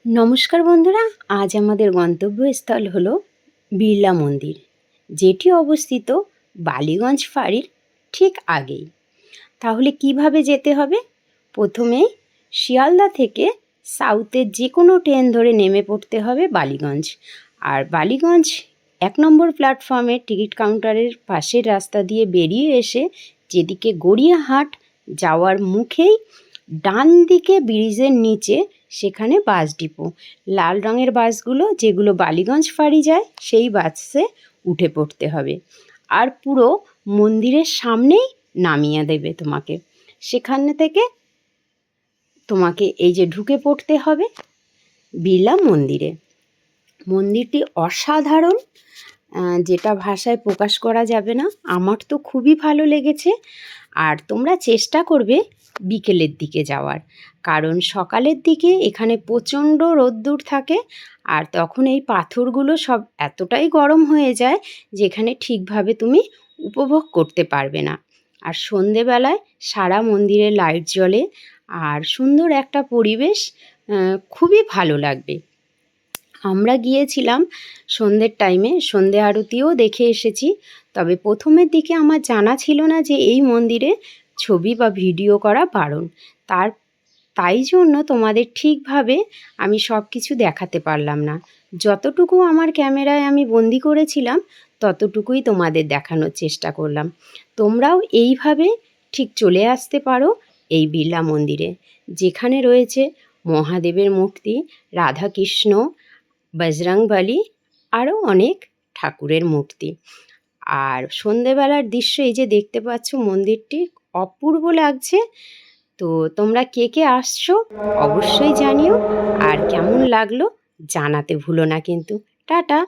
নমস্কার বন্ধুরা, আজ আমাদের গন্তব্যস্থল হলো বিড়লা মন্দির, যেটি অবস্থিত বালিগঞ্জ ফাঁড়ির ঠিক আগেই। তাহলে কিভাবে যেতে হবে? প্রথমে শিয়ালদা থেকে সাউথের যে কোনো ট্রেন ধরে নেমে পড়তে হবে বালিগঞ্জ। আর বালিগঞ্জ 1 নম্বর প্ল্যাটফর্মে টিকিট কাউন্টারের পাশের রাস্তা দিয়ে বেরিয়ে এসে যেদিকে গড়িয়াহাট যাওয়ার মুখেই ডান দিকে ব্রিজের নিচে সেখানে বাস ডিপো, লাল রঙের বাসগুলো যেগুলো বালিগঞ্জ ফাঁড়ি যায় সেই বাসে উঠে পড়তে হবে। আর পুরো মন্দিরের সামনেই নামিয়ে দেবে তোমাকে। সেখানে থেকে তোমাকে এই যে ঢুকে পড়তে হবে বিড়লা মন্দিরে। মন্দিরটি অসাধারণ, যেটা ভাষায় প্রকাশ করা যাবে না। আমার তো খুবই ভালো লেগেছে। আর তোমরা চেষ্টা করবে বিকেলের দিকে যাওয়ার, কারণ সকালের দিকে এখানে প্রচণ্ড রোদ্দুর থাকে, আর তখন এই পাথরগুলো সব এতটাই গরম হয়ে যায় যেখানে ঠিকভাবে তুমি উপভোগ করতে পারবে না। আর সন্ধেবেলায় সারা মন্দিরে লাইট জ্বলে আর সুন্দর একটা পরিবেশ, খুবই ভালো লাগবে। আমরা গিয়েছিলাম সন্ধ্যের টাইমে, সন্ধে আরতিও দেখে এসেছি। তবে প্রথমের দিকে আমার জানা ছিল না যে এই মন্দিরে ছবি বা ভিডিও করা বারণ। তাই জন্য তোমাদের ঠিকভাবে আমি সব কিছু দেখাতে পারলাম না। যতটুকু আমার ক্যামেরায় আমি বন্দি করেছিলাম ততটুকুই তোমাদের দেখানোর চেষ্টা করলাম। তোমরাও এইভাবে ঠিক চলে আসতে পারো এই বিড়লা মন্দিরে, যেখানে রয়েছে মহাদেবের মূর্তি, রাধাকৃষ্ণ, বজরংবলী, আরও অনেক ঠাকুরের মূর্তি। আর সন্ধেবেলার দৃশ্য এই যে দেখতে পাচ্ছ, মন্দিরটি অপূর্ব লাগছে। তো তোমরা কে কে আসছো অবশ্যই জানিও, আর কেমন লাগলো জানাতে ভুলো না কিন্তু। টাটা।